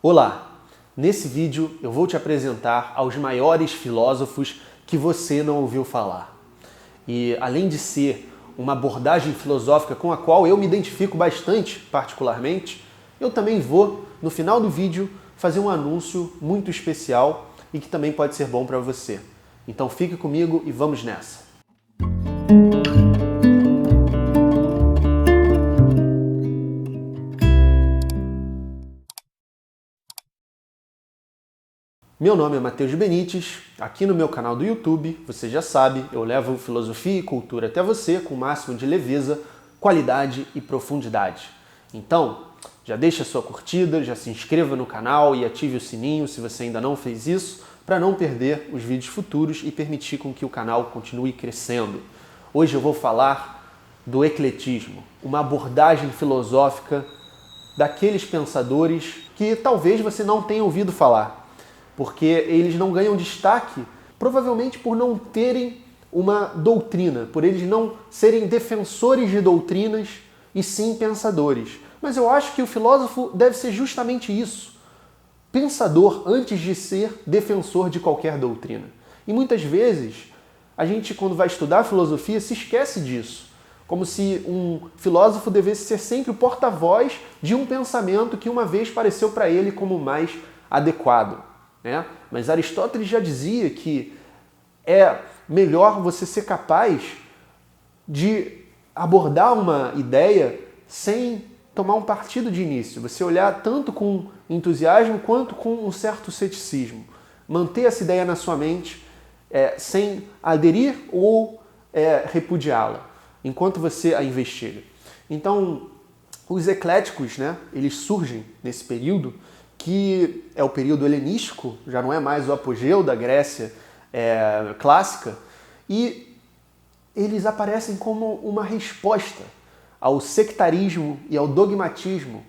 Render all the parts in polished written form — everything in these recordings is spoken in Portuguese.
Olá! Nesse vídeo eu vou te apresentar aos maiores filósofos que você não ouviu falar. E além de ser uma abordagem filosófica com a qual eu me identifico bastante, particularmente, eu também vou, no final do vídeo, fazer um anúncio muito especial e que também pode ser bom para você. Então fique comigo e vamos nessa! Meu nome é Matheus Benites, aqui no meu canal do YouTube, você já sabe, eu levo filosofia e cultura até você com o máximo de leveza, qualidade e profundidade. Então, já deixa a sua curtida, já se inscreva no canal e ative o sininho se você ainda não fez isso, para não perder os vídeos futuros e permitir com que o canal continue crescendo. Hoje eu vou falar do ecletismo, uma abordagem filosófica daqueles pensadores que talvez você não tenha ouvido falar, porque eles não ganham destaque, provavelmente por não terem uma doutrina, por eles não serem defensores de doutrinas e sim pensadores. Mas eu acho que o filósofo deve ser justamente isso, pensador antes de ser defensor de qualquer doutrina. E muitas vezes, a gente quando vai estudar filosofia se esquece disso, como se um filósofo devesse ser sempre o porta-voz de um pensamento que uma vez pareceu para ele como mais adequado. Mas Aristóteles já dizia que é melhor você ser capaz de abordar uma ideia sem tomar um partido de início. Você olhar tanto com entusiasmo quanto com um certo ceticismo. Manter essa ideia na sua mente sem aderir ou repudiá-la, enquanto você a investiga. Então, os ecléticos, eles surgem nesse período, que é o período helenístico, já não é mais o apogeu da Grécia clássica, e eles aparecem como uma resposta ao sectarismo e ao dogmatismo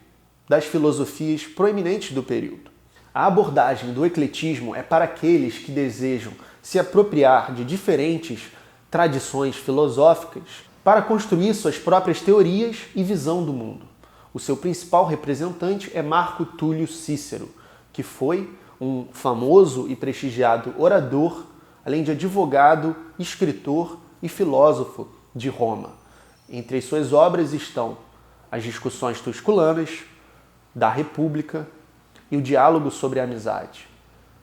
das filosofias proeminentes do período. A abordagem do ecletismo é para aqueles que desejam se apropriar de diferentes tradições filosóficas para construir suas próprias teorias e visão do mundo. O seu principal representante é Marco Túlio Cícero, que foi um famoso e prestigiado orador, além de advogado, escritor e filósofo de Roma. Entre as suas obras estão as Discussões Tusculanas, da República e o Diálogo sobre a Amizade.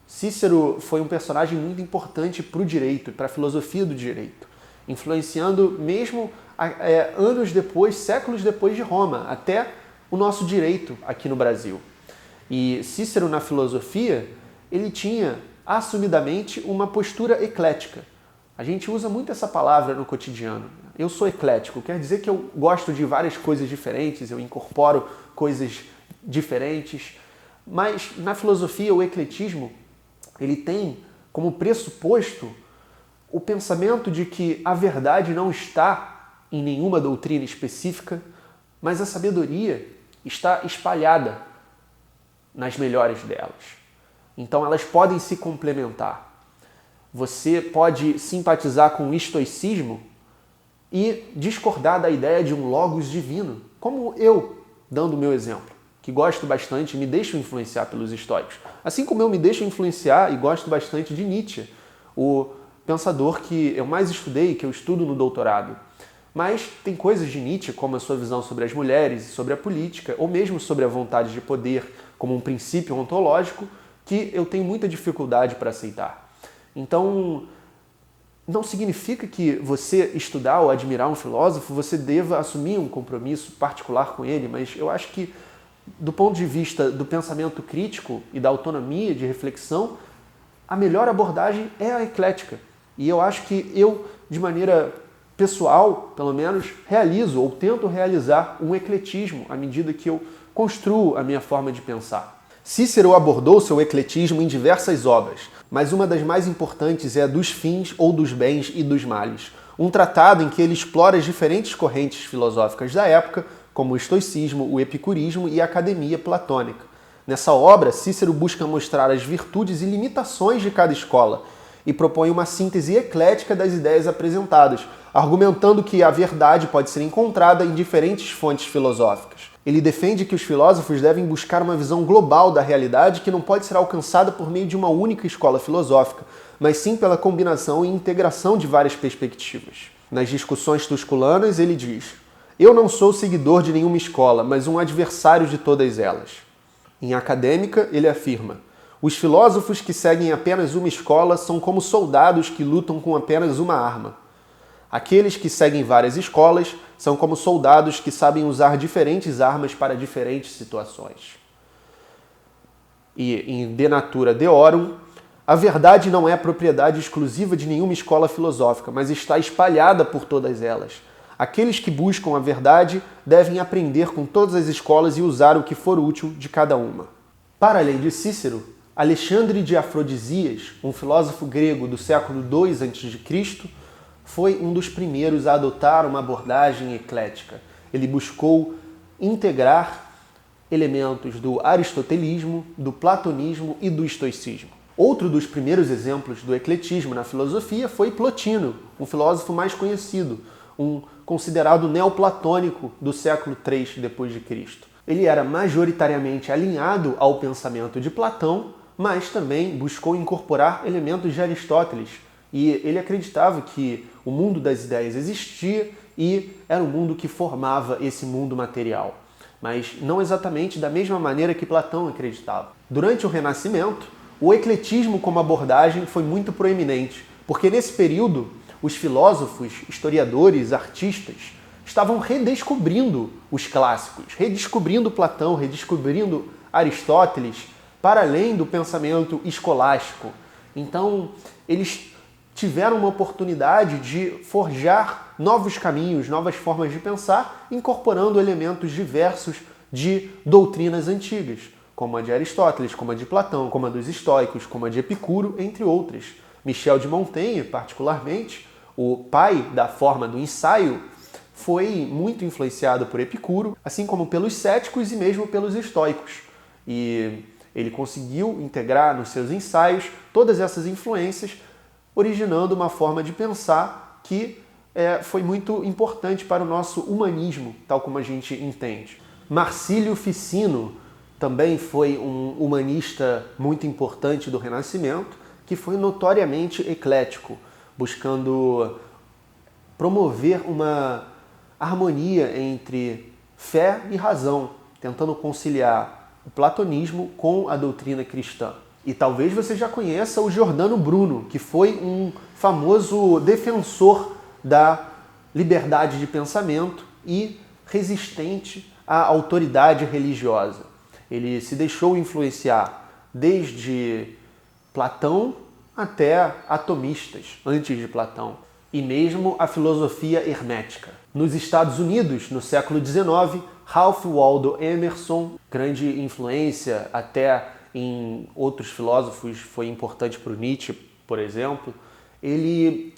Cícero foi um personagem muito importante para o direito e para a filosofia do direito, influenciando mesmo anos depois, séculos depois de Roma, até o nosso direito aqui no Brasil. E Cícero, na filosofia, ele tinha assumidamente uma postura eclética. A gente usa muito essa palavra no cotidiano. Eu sou eclético, quer dizer que eu gosto de várias coisas diferentes, eu incorporo coisas diferentes, mas na filosofia o ecletismo ele tem como pressuposto o pensamento de que a verdade não está em nenhuma doutrina específica, mas a sabedoria está espalhada nas melhores delas. Então elas podem se complementar. Você pode simpatizar com o estoicismo e discordar da ideia de um logos divino, como eu, dando o meu exemplo, que gosto bastante e me deixo influenciar pelos estoicos. Assim como eu me deixo influenciar e gosto bastante de Nietzsche, o pensador que eu mais estudei, que eu estudo no doutorado. Mas tem coisas de Nietzsche, como a sua visão sobre as mulheres, sobre a política, ou mesmo sobre a vontade de poder como um princípio ontológico, que eu tenho muita dificuldade para aceitar. Então, não significa que você estudar ou admirar um filósofo, você deva assumir um compromisso particular com ele, mas eu acho que, do ponto de vista do pensamento crítico e da autonomia de reflexão, a melhor abordagem é a eclética. E eu acho que eu, de maneira pessoal, pelo menos, realizo ou tento realizar um ecletismo à medida que eu construo a minha forma de pensar. Cícero abordou seu ecletismo em diversas obras, mas uma das mais importantes é a dos fins ou dos bens e dos males, um tratado em que ele explora as diferentes correntes filosóficas da época, como o estoicismo, o epicurismo e a academia platônica. Nessa obra, Cícero busca mostrar as virtudes e limitações de cada escola e propõe uma síntese eclética das ideias apresentadas, argumentando que a verdade pode ser encontrada em diferentes fontes filosóficas. Ele defende que os filósofos devem buscar uma visão global da realidade que não pode ser alcançada por meio de uma única escola filosófica, mas sim pela combinação e integração de várias perspectivas. Nas discussões tusculanas, ele diz: "Eu não sou seguidor de nenhuma escola, mas um adversário de todas elas." Em Acadêmica, ele afirma: "Os filósofos que seguem apenas uma escola são como soldados que lutam com apenas uma arma. Aqueles que seguem várias escolas são como soldados que sabem usar diferentes armas para diferentes situações." E em De Natura Deorum, a verdade não é propriedade exclusiva de nenhuma escola filosófica, mas está espalhada por todas elas. Aqueles que buscam a verdade devem aprender com todas as escolas e usar o que for útil de cada uma. Para além de Cícero, Alexandre de Afrodisias, um filósofo grego do século II a.C., foi um dos primeiros a adotar uma abordagem eclética. Ele buscou integrar elementos do aristotelismo, do platonismo e do estoicismo. Outro dos primeiros exemplos do ecletismo na filosofia foi Plotino, um filósofo mais conhecido, um considerado neoplatônico do século III d.C. Ele era majoritariamente alinhado ao pensamento de Platão, mas também buscou incorporar elementos de Aristóteles, e ele acreditava que o mundo das ideias existia e era o mundo que formava esse mundo material, mas não exatamente da mesma maneira que Platão acreditava. Durante o Renascimento, o ecletismo como abordagem foi muito proeminente, porque nesse período os filósofos, historiadores, artistas estavam redescobrindo os clássicos, redescobrindo Platão, redescobrindo Aristóteles, para além do pensamento escolástico. Então, eles tiveram uma oportunidade de forjar novos caminhos, novas formas de pensar, incorporando elementos diversos de doutrinas antigas, como a de Aristóteles, como a de Platão, como a dos estoicos, como a de Epicuro, entre outras. Michel de Montaigne, particularmente, o pai da forma do ensaio, foi muito influenciado por Epicuro, assim como pelos céticos e mesmo pelos estoicos. E ele conseguiu integrar nos seus ensaios todas essas influências, originando uma forma de pensar que foi muito importante para o nosso humanismo, tal como a gente entende. Marcílio Ficino também foi um humanista muito importante do Renascimento, que foi notoriamente eclético, buscando promover uma harmonia entre fé e razão, tentando conciliar o platonismo com a doutrina cristã. E talvez você já conheça o Giordano Bruno, que foi um famoso defensor da liberdade de pensamento e resistente à autoridade religiosa. Ele se deixou influenciar desde Platão até atomistas, antes de Platão, e mesmo a filosofia hermética. Nos Estados Unidos, no século XIX, Ralph Waldo Emerson, grande influência até em outros filósofos, foi importante para o Nietzsche, por exemplo, ele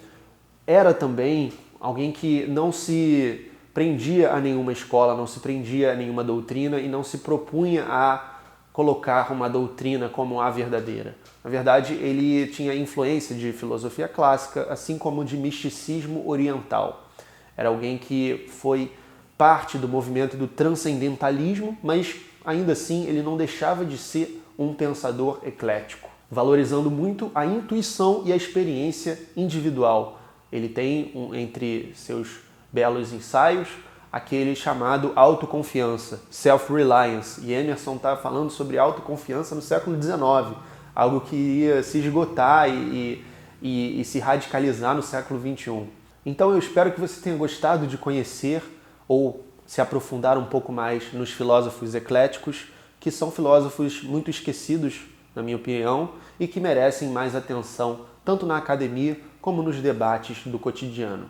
era também alguém que não se prendia a nenhuma escola, não se prendia a nenhuma doutrina e não se propunha a colocar uma doutrina como a verdadeira. Na verdade, ele tinha influência de filosofia clássica, assim como de misticismo oriental. Era alguém que foi parte do movimento do transcendentalismo, mas ainda assim ele não deixava de ser um pensador eclético, valorizando muito a intuição e a experiência individual. Ele tem, entre seus belos ensaios, aquele chamado autoconfiança, self-reliance. E Emerson está falando sobre autoconfiança no século XIX, algo que iria se esgotar e se radicalizar no século XXI. Então eu espero que você tenha gostado de conhecer ou se aprofundar um pouco mais nos filósofos ecléticos, que são filósofos muito esquecidos, na minha opinião, e que merecem mais atenção, tanto na academia como nos debates do cotidiano.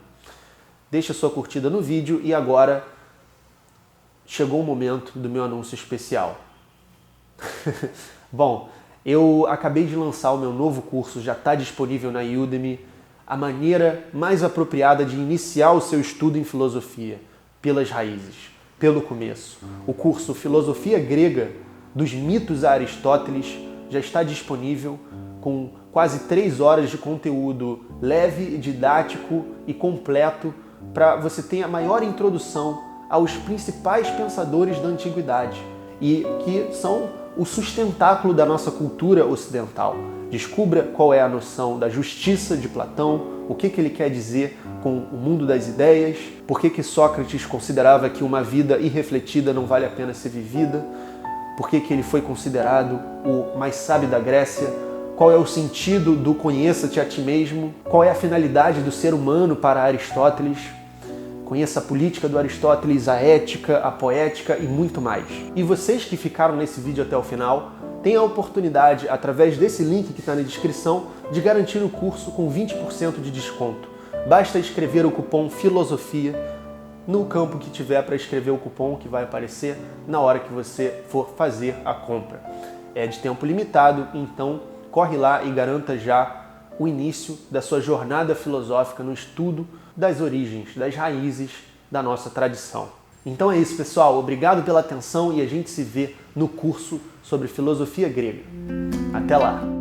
Deixe a sua curtida no vídeo e agora chegou o momento do meu anúncio especial. Bom, eu acabei de lançar o meu novo curso, já está disponível na Udemy, a maneira mais apropriada de iniciar o seu estudo em filosofia, pelas raízes, pelo começo. O curso Filosofia Grega, dos mitos a Aristóteles, já está disponível com quase 3 horas de conteúdo leve, didático e completo para você ter a maior introdução aos principais pensadores da antiguidade e que são o sustentáculo da nossa cultura ocidental. Descubra qual é a noção da justiça de Platão, o que ele quer dizer com o mundo das ideias, por que Sócrates considerava que uma vida irrefletida não vale a pena ser vivida, por que ele foi considerado o mais sábio da Grécia, qual é o sentido do conheça-te a ti mesmo, qual é a finalidade do ser humano para Aristóteles. Conheça a política do Aristóteles, a ética, a poética e muito mais. E vocês que ficaram nesse vídeo até o final, têm a oportunidade, através desse link que está na descrição, de garantir o curso com 20% de desconto. Basta escrever o cupom FILOSOFIA no campo que tiver para escrever o cupom que vai aparecer na hora que você for fazer a compra. É de tempo limitado, então corre lá e garanta já o início da sua jornada filosófica no estudo das origens, das raízes da nossa tradição. Então é isso, pessoal. Obrigado pela atenção e a gente se vê no curso sobre filosofia grega. Até lá!